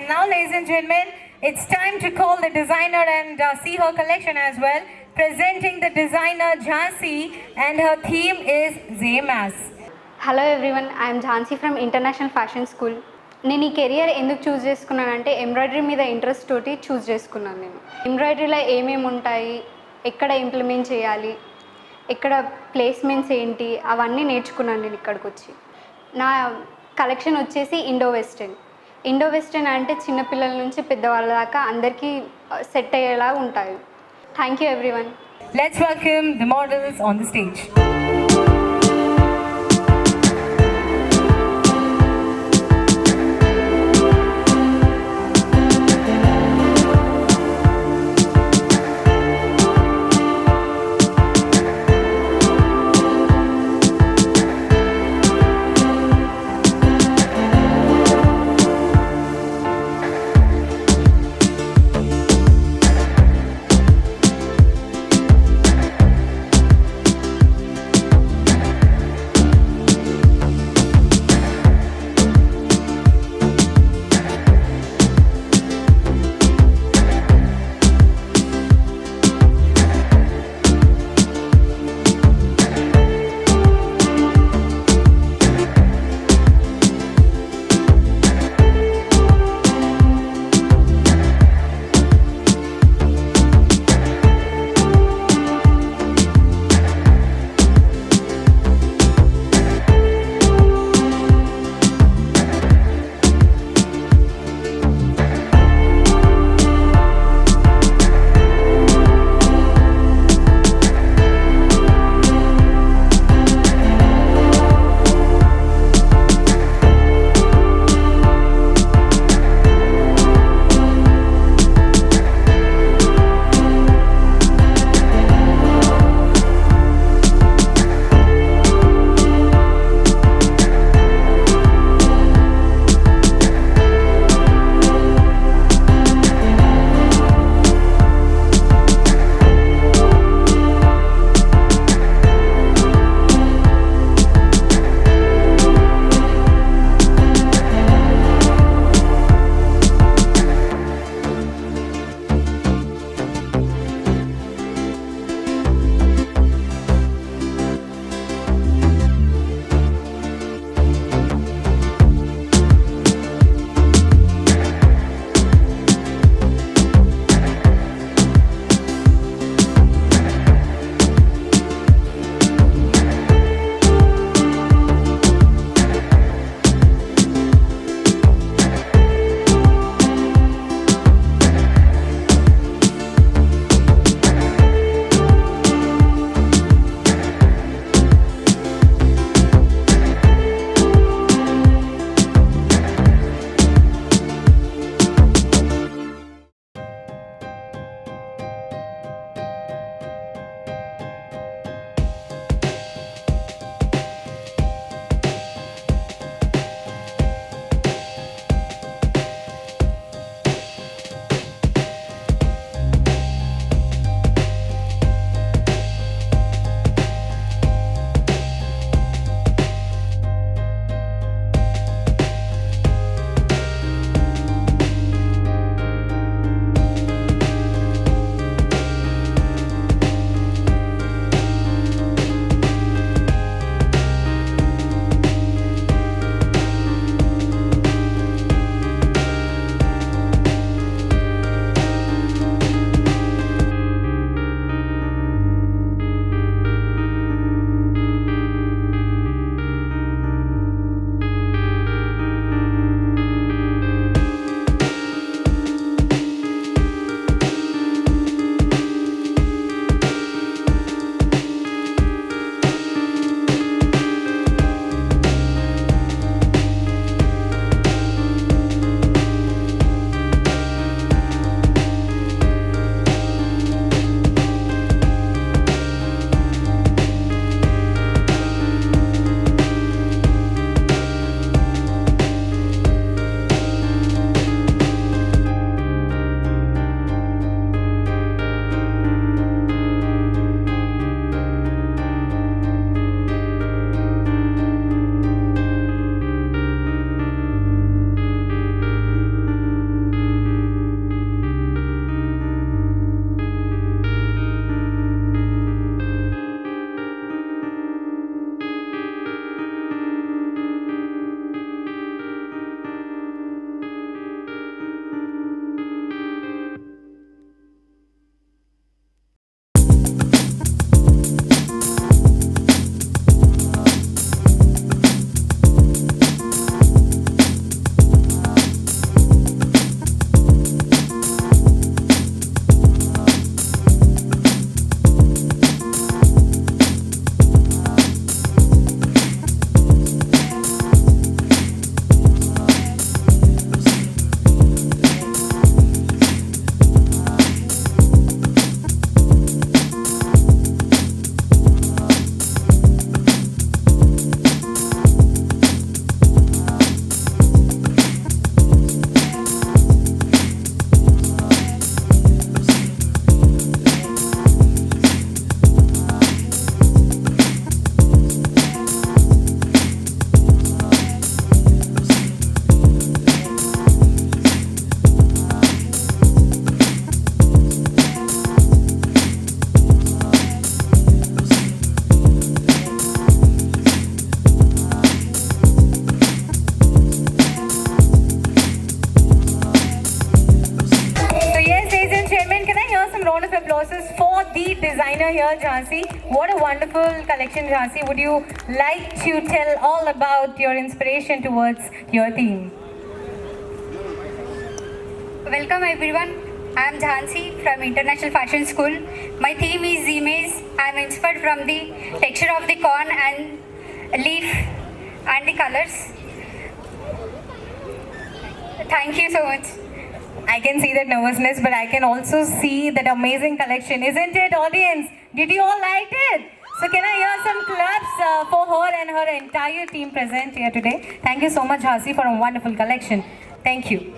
Now, ladies and gentlemen, it's time to call the designer and see her collection as well. Presenting the designer Jhansi, and her theme is Zemas. Hello everyone, I'm Jhansi from international fashion school. నేను ఈ career ఎందుకు చూస్ చేసుకున్నానంటే embroidery మీద interest తోటి చూస్ చేసుకున్నాను. నేను ఎంబ్రాయిడరీలో ఏమేమి ఉంటాయి, ఎక్కడ ఇంప్లిమెంట్ చేయాలి, ఎక్కడ ప్లేస్మెంట్స్ ఏంటి, అవన్నీ నేర్చుకున్నాను నేను ఇక్కడికి వచ్చి. నా కలెక్షన్ వచ్చేసి ఇండో వెస్టర్న్ అంటే చిన్నపిల్లల నుంచి పెద్దవాళ్ళ దాకా అందరికీ సెట్ అయ్యేలా ఉంటాయి. Thank you everyone. Let's welcome the models on the stage. here, Jhansi. What a wonderful collection, Jhansi. Would you like to tell all about your inspiration towards your theme? Welcome everyone. I am Jhansi from International Fashion School. My theme is image. I am inspired from the texture of the corn and leaf and the colors. Thank you so much. I can see that nervousness, but I can also see that amazing collection. Isn't it, audience? Did you all like it? So can I hear some claps for her and her entire team present here today? Thank you so much, Jhansi, for a wonderful collection. Thank you.